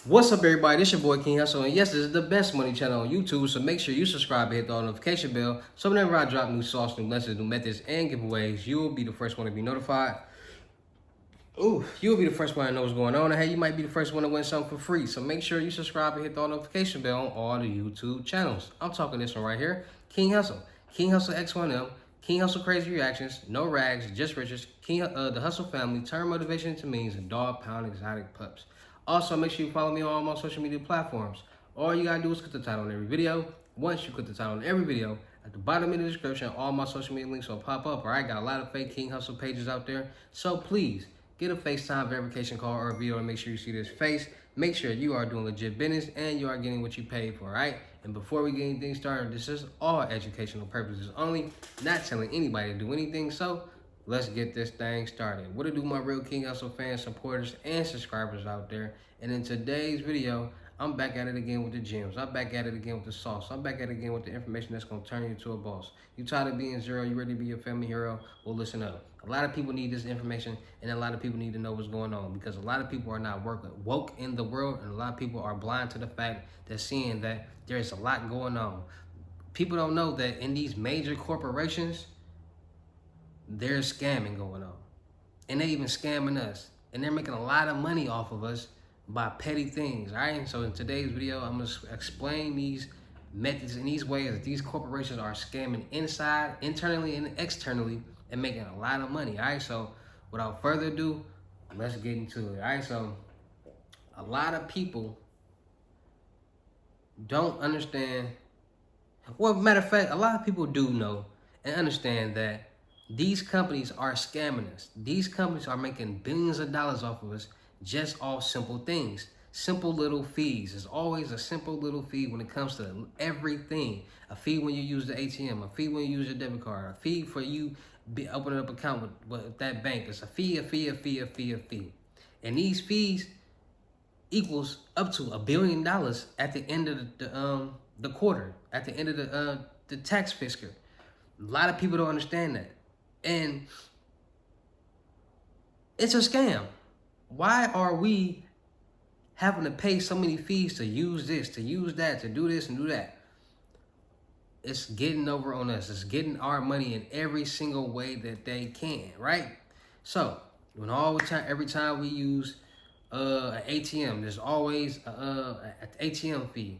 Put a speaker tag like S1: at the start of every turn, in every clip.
S1: What's up, everybody? This your boy King Hussle, and yes, this is the best money channel on YouTube. So make sure you subscribe and hit the notification bell, so whenever I drop new sauce, new lessons, new methods, and giveaways, you will be the first one to be notified. You'll be the first one to know what's going on, and hey, you might be the first one to win something for free. So make sure you subscribe and hit the notification bell on all the YouTube channels. I'm talking this one right here, King Hussle, King Hussle X1M, King Hussle Crazy Reactions, No Rags, Just Riches, the Hussle Family, Turn Motivation into Means, and Dog Pound Exotic Pups. Also, make sure you follow me on all my social media platforms. All you gotta do is click the title on every video. Once you click the title on every video, at the bottom of the description, all my social media links will pop up. All right, got a lot of fake King Hussle pages out there. So please, get a FaceTime verification call or a video and make sure you see this face. Make sure you are doing legit business and you are getting what you paid for, all right? And before we get anything started, this is all educational purposes only, not telling anybody to do anything. So let's get this thing started. What to do, my real King Hussle fans, supporters, and subscribers out there. And in today's video, I'm back at it again with the gems. I'm back at it again with the sauce. I'm back at it again with the information that's going to turn you into a boss. You tired of being zero? You ready to be a family hero? Well, listen up. A lot of people need this information, and a lot of people need to know what's going on, because a lot of people are not woke in the world, and a lot of people are blind to the fact that seeing that there's a lot going on. People don't know that in these major corporations, there's scamming going on. And they even scamming us. And they're making a lot of money off of us by petty things, all right? So in today's video, I'm gonna explain these methods and these ways that these corporations are scamming inside, internally, and externally, and making a lot of money, all right? So without further ado, let's get into it, all right? So a lot of people don't understand. Well, matter of fact, a lot of people do know and understand that these companies are scamming us. These companies are making billions of dollars off of us just off simple things. Simple little fees. There's always a simple little fee when it comes to everything. A fee when you use the ATM, a fee when you use your debit card, a fee for you opening up an account with that bank. It's a fee, a fee, a fee, a fee, a fee. And these fees equals up to $1 billion at the end of the quarter, at the end of the tax fiscal. A lot of people don't understand that. And it's a scam. Why are we having to pay so many fees to use this, to use that, to do this and do that? It's getting over on us. It's getting our money in every single way that they can, right? So every time we use an ATM, there's always an ATM fee.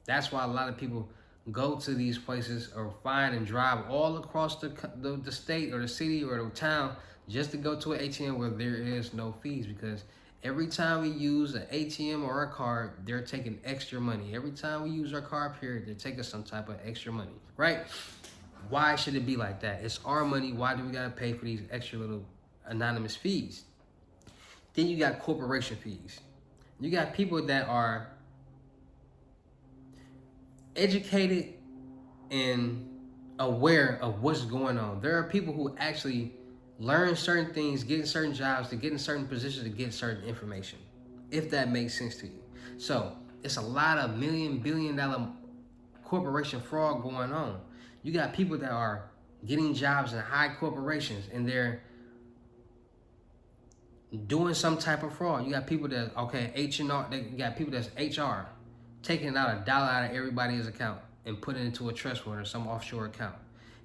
S1: That's why a lot of people go to these places or find and drive all across the state or the city or the town just to go to an ATM where there is no fees, because every time we use an ATM or a card, they're taking extra money. Every time we use our card period, they're taking some type of extra money, right? Why should it be like that? It's our money. Why do we gotta pay for these extra little anonymous fees? Then you got corporation fees. You got people that are educated and aware of what's going on. There are people who actually learn certain things, get in certain jobs, to get in certain positions, to get certain information, if that makes sense to you. So it's a lot of billion-dollar corporation fraud going on. You got people that are getting jobs in high corporations and they're doing some type of fraud. You got people that, okay, H&R, you got people that's HR, taking out $1 out of everybody's account and putting it into a trust fund or some offshore account.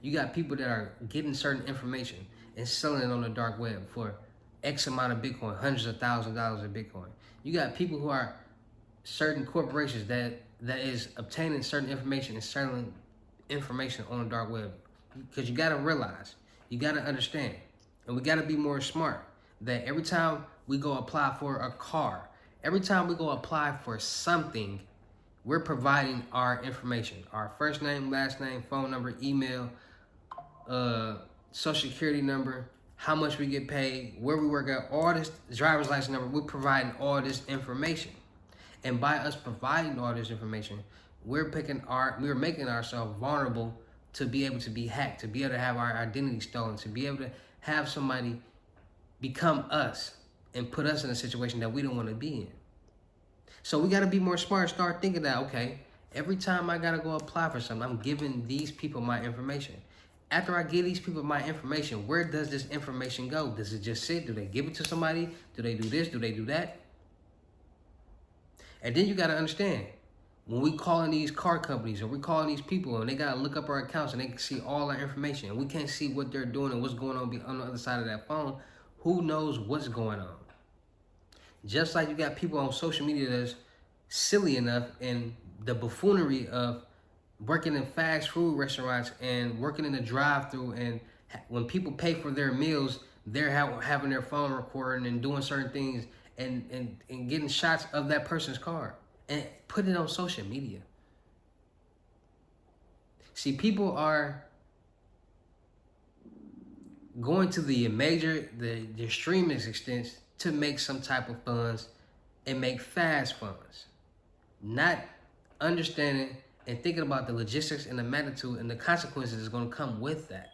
S1: You got people that are getting certain information and selling it on the dark web for X amount of Bitcoin, hundreds of thousands of dollars of Bitcoin. You got people who are certain corporations that is obtaining certain information and selling information on the dark web. Because you got to realize, you got to understand, and we got to be more smart, that every time we go apply for a car, every time we go apply for something, we're providing our information, our first name, last name, phone number, email, social security number, how much we get paid, where we work at, all this, driver's license number. We're providing all this information. And by us providing all this information, we're making ourselves vulnerable to be able to be hacked, to be able to have our identity stolen, to be able to have somebody become us and put us in a situation that we don't want to be in. So we got to be more smart, start thinking that, okay, every time I got to go apply for something, I'm giving these people my information. After I give these people my information, where does this information go? Does it just sit? Do they give it to somebody? Do they do this? Do they do that? And then you got to understand, when we calling these car companies or we calling these people and they got to look up our accounts and they can see all our information and we can't see what they're doing and what's going on the other side of that phone, who knows what's going on? Just like you got people on social media that's silly enough in the buffoonery of working in fast food restaurants and working in the drive-thru, and when people pay for their meals, they're having their phone recording and doing certain things and getting shots of that person's car and putting it on social media. See, people are going to the extremist extents to make some type of funds and make fast funds, not understanding and thinking about the logistics and the magnitude and the consequences that's going to come with that.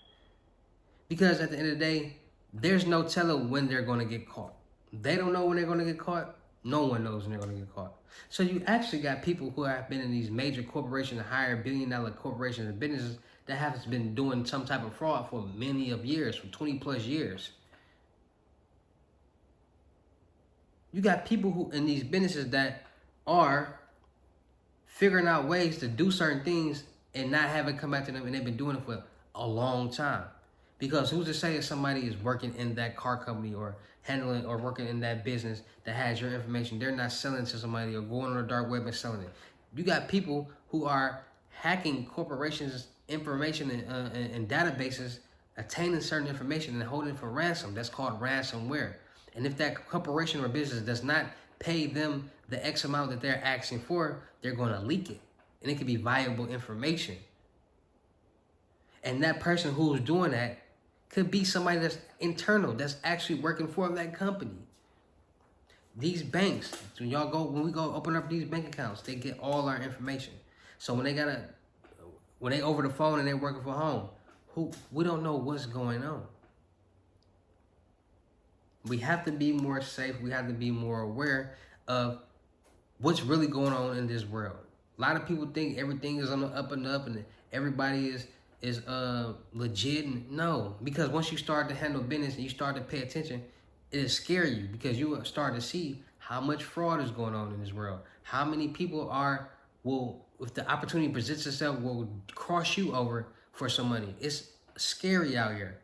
S1: Because at the end of the day, there's no telling when they're going to get caught. They don't know when they're going to get caught. No one knows when they're going to get caught. So you actually got people who have been in these major corporations, higher billion-dollar corporations and businesses that have been doing some type of fraud for many of years, for 20 plus years. You got people who in these businesses that are figuring out ways to do certain things and not have it come back to them, and they've been doing it for a long time. Because who's to say if somebody is working in that car company or handling or working in that business that has your information, they're not selling to somebody or going on the dark web and selling it. You got people who are hacking corporations' information and databases, attaining certain information and holding it for ransom. That's called ransomware. And if that corporation or business does not pay them the X amount that they're asking for, they're going to leak it. And it could be valuable information. And that person who's doing that could be somebody that's internal, that's actually working for that company. These banks, when we go open up these bank accounts, they get all our information. So when they over the phone and they're working from home, we don't know what's going on. We have to be more safe. We have to be more aware of what's really going on in this world. A lot of people think everything is on the up and up and everybody is legit. And no, because once you start to handle business and you start to pay attention, it'll scare you because you start to see how much fraud is going on in this world. How many people if the opportunity presents itself, will cross you over for some money. It's scary out here.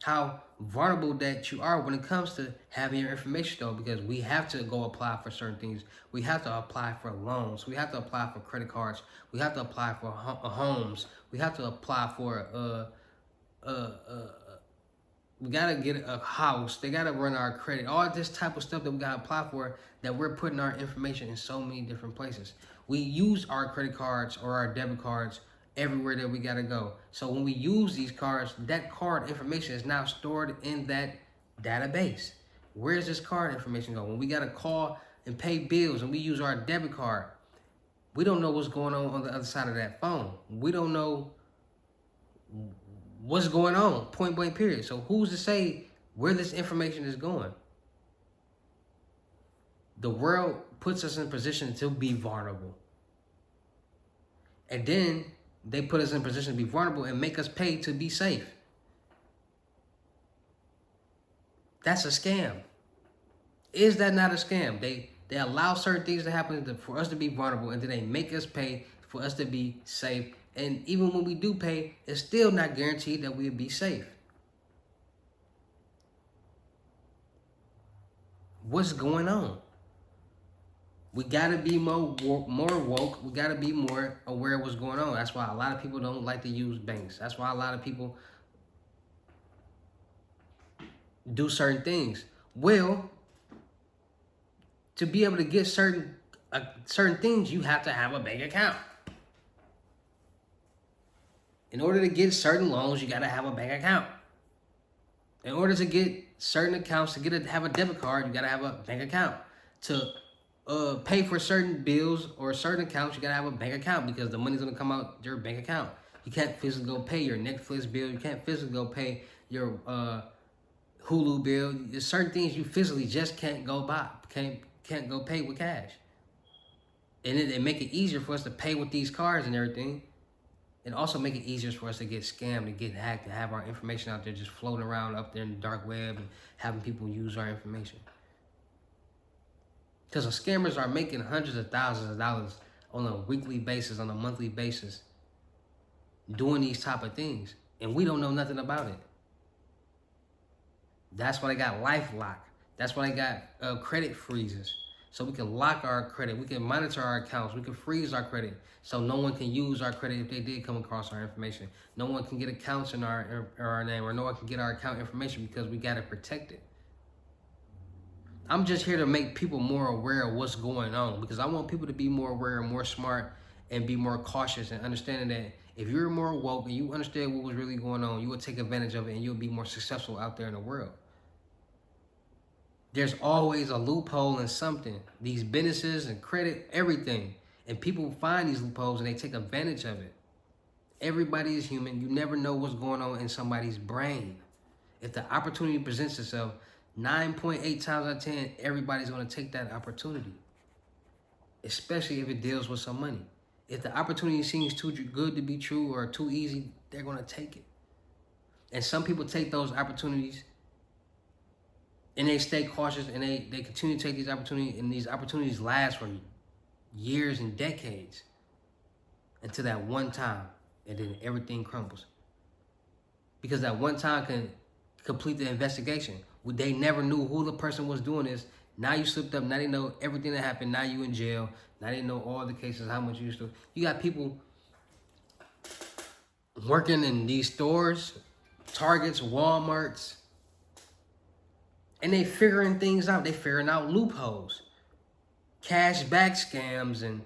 S1: How vulnerable that you are when it comes to having your information though, because we have to go apply for certain things. We have to apply for loans. We have to apply for credit cards. We have to apply for homes. We have to apply for we gotta get a house. They gotta run our credit. All this type of stuff that we gotta apply for, that we're putting our information in so many different places. We use our credit cards or our debit cards everywhere that we gotta go. So when we use these cards, that card information is now stored in that database. Where's this card information go? When we gotta call and pay bills and we use our debit card, we don't know what's going on the other side of that phone. We don't know what's going on, point blank period. So who's to say where this information is going? The world puts us in a position to be vulnerable. And then they put us in a position to be vulnerable and make us pay to be safe. That's a scam. Is that not a scam? They allow certain things to happen for us to be vulnerable, and then they make us pay for us to be safe. And even when we do pay, it's still not guaranteed that we'll be safe. What's going on? We gotta be more woke. We gotta be more aware of what's going on. That's why a lot of people don't like to use banks. That's why a lot of people do certain things. Well, to be able to get certain things, you have to have a bank account. In order to get certain loans, you gotta have a bank account. In order to get certain accounts, have a debit card, you gotta have a bank account. To pay for certain bills or certain accounts, you gotta have a bank account because the money's gonna come out your bank account. You can't physically go pay your Netflix bill. You can't physically go pay your Hulu bill. There's certain things you physically just can't go buy, can't go pay with cash. And it make it easier for us to pay with these cards and everything. And also make it easier for us to get scammed, to get hacked, to have our information out there just floating around up there in the dark web and having people use our information. Because the scammers are making hundreds of thousands of dollars on a weekly basis, on a monthly basis, doing these type of things. And we don't know nothing about it. That's why they got LifeLock. That's why they got credit freezes. So we can lock our credit. We can monitor our accounts. We can freeze our credit. So no one can use our credit if they did come across our information. No one can get accounts in our name, or no one can get our account information because we got to protect it. I'm just here to make people more aware of what's going on, because I want people to be more aware and more smart and be more cautious and understanding that if you're more woke and you understand what was really going on, you will take advantage of it and you'll be more successful out there in the world. There's always a loophole in something. These businesses and credit, everything. And people find these loopholes and they take advantage of it. Everybody is human. You never know what's going on in somebody's brain. If the opportunity presents itself, 9.8 times out of 10, everybody's going to take that opportunity. Especially if it deals with some money. If the opportunity seems too good to be true or too easy, they're going to take it. And some people take those opportunities and they stay cautious and they continue to take these opportunities, and these opportunities last for years and decades until that one time, and then everything crumbles. Because that one time can complete the investigation. They never knew who the person was doing this. Now you slipped up. Now they know everything that happened. Now you in jail. Now they know all the cases, how much you used to. You got people working in these stores, Targets, Walmarts, and they figuring things out. They figuring out loopholes, cash back scams and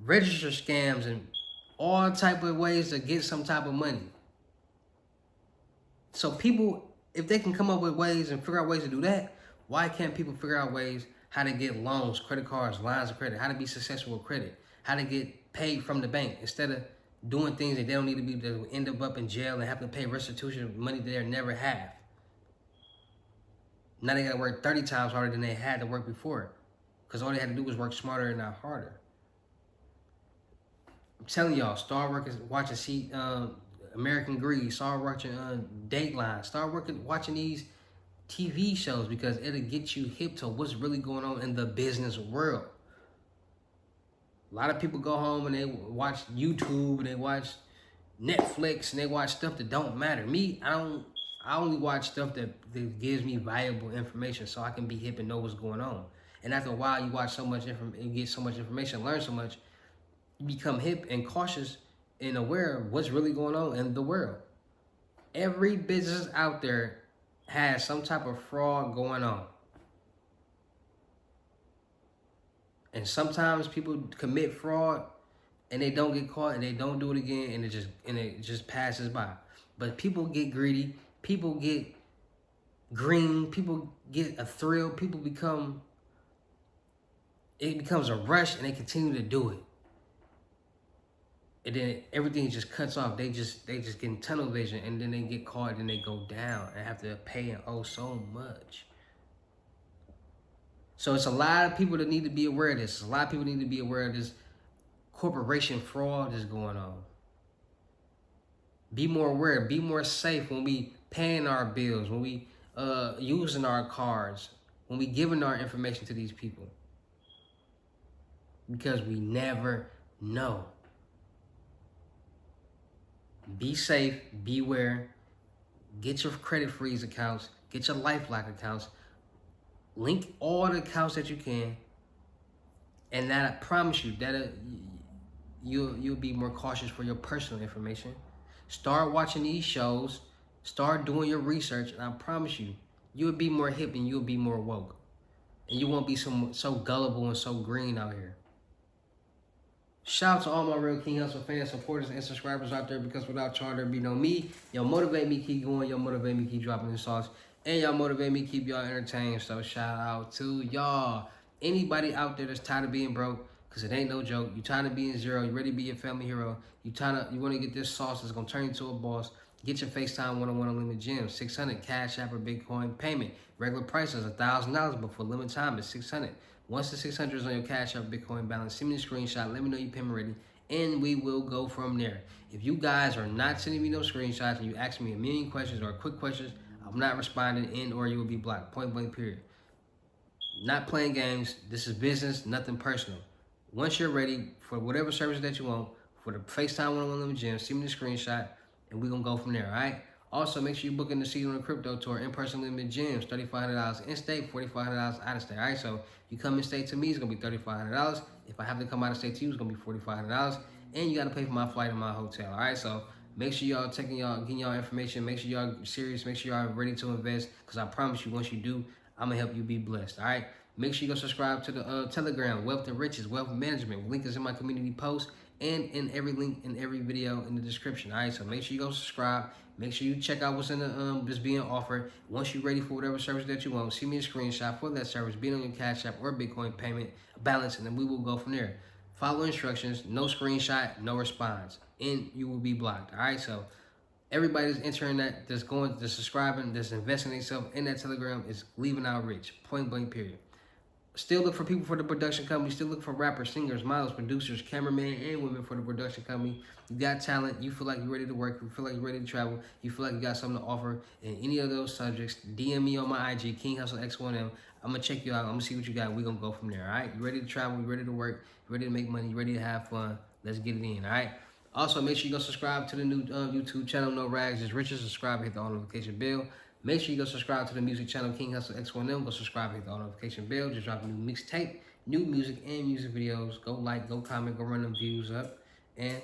S1: register scams and all type of ways to get some type of money. So people, if they can come up with ways and figure out ways to do that, why can't people figure out ways how to get loans, credit cards, lines of credit, how to be successful with credit, how to get paid from the bank instead of doing things that they don't need to be, that will end up in jail and have to pay restitution money that they'll never have. Now they got to work 30 times harder than they had to work before, because all they had to do was work smarter and not harder. I'm telling y'all, start watching American Greed, start watching Dateline, start watching these TV shows, because it'll get you hip to what's really going on in the business world. A lot of people go home and they watch YouTube and they watch Netflix and they watch stuff that don't matter. Me, I only watch stuff that gives me valuable information so I can be hip and know what's going on. And after a while, you watch so much and get so much information, learn so much, you become hip and cautious and aware of what's really going on in the world. Every business out there has some type of fraud going on. And sometimes people commit fraud and they don't get caught and they don't do it again, and it just passes by. But people get greedy, people get green, people get a thrill, it becomes a rush and they continue to do it. And then everything just cuts off. They just get in tunnel vision, and then they get caught and they go down and have to pay and owe so much. So it's a lot of people that need to be aware of this. A lot of people need to be aware of this corporation fraud that's going on. Be more aware, be more safe when we paying our bills, when we using our cards, when we giving our information to these people. Because we never know. Be safe, beware, get your credit freeze accounts, get your LifeLock accounts, link all the accounts that you can, and that I promise you that you'll be more cautious for your personal information. Start watching these shows, start doing your research, and I promise you, you'll be more hip and you'll be more woke. And you won't be so gullible and so green out here. Shout out to all my real King Hussle fans, supporters, and subscribers out there, because without y'all, there'd be no me. Y'all motivate me, keep going. Y'all motivate me, keep dropping the sauce. And y'all motivate me, keep y'all entertained. So shout out to y'all. Anybody out there that's tired of being broke, because it ain't no joke. You tired of being zero. You ready to be your family hero. You want to get this sauce that's going to turn you into a boss. Get your FaceTime one-on-one unlimited gems. 600 Cash App or Bitcoin payment. Regular price is $1,000, but for limited time it's 600. Once the 600 is on your Cash App Bitcoin balance, send me a screenshot. Let me know your payment ready, and we will go from there. If you guys are not sending me no screenshots and you ask me a million questions or quick questions, I'm not responding, and or you will be blocked. Point blank, period. Not playing games. This is business, nothing personal. Once you're ready for whatever service that you want, for the FaceTime one-on-one in the gym, send me the screenshot, and we're going to go from there, all right? Also, make sure you book in the seat on the crypto tour, in-person limited gyms, $3,500 in-state, $4,500 out-of-state, all right? So you come in-state to me, it's going to be $3,500. If I have to come out-of-state to you, it's going to be $4,500. And you got to pay for my flight and my hotel, all right? So make sure y'all getting y'all information. Make sure y'all serious. Make sure y'all ready to invest, because I promise you, once you do, I'm going to help you be blessed, all right? Make sure you go subscribe to the Telegram, Wealth and Riches, Wealth Management. Link is in my community post and in every link in every video in the description. All right, so make sure you go subscribe. Make sure you check out what's in the that's being offered. Once you're ready for whatever service that you want, send me a screenshot for that service, be it on your Cash App or Bitcoin payment balance, and then we will go from there. Follow instructions, no screenshot, no response, and you will be blocked. All right, so everybody that's entering that, that's subscribing, that's investing themselves in that Telegram is leaving out rich. Point blank, period. Still look for people for the production company. Still look for rappers, singers, models, producers, cameramen, and women for the production company. You got talent. You feel like you're ready to work. You feel like you're ready to travel. You feel like you got something to offer in any of those subjects. DM me on my IG, King Hussle X1M. I'm going to check you out. I'm going to see what you got. We're going to go from there, all right? You ready to travel? You ready to work? You ready to make money? You ready to have fun? Let's get it in, all right? Also, make sure you go subscribe to the new YouTube channel, No Rags, Just Riches. Subscribe, hit the all notification bell. Make sure you go subscribe to the music channel, King Hussle X1M. Go subscribe, hit the all notification bell. Just drop a new mixtape, new music, and music videos. Go like, go comment, go run them views up. And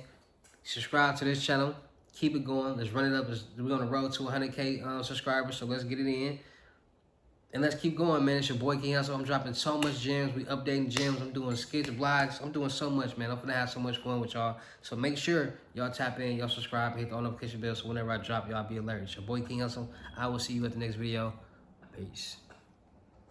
S1: subscribe to this channel. Keep it going. Let's run it up. We're on the road to 100K subscribers, so let's get it in. And let's keep going, man. It's your boy, King Hussle. I'm dropping so much gems. We updating gems. I'm doing skits, vlogs. I'm doing so much, man. I'm going to have so much fun with y'all. So make sure y'all tap in, y'all subscribe, hit the notification bell, so whenever I drop, y'all be alerted. It's your boy, King Hussle. I will see you at the next video. Peace.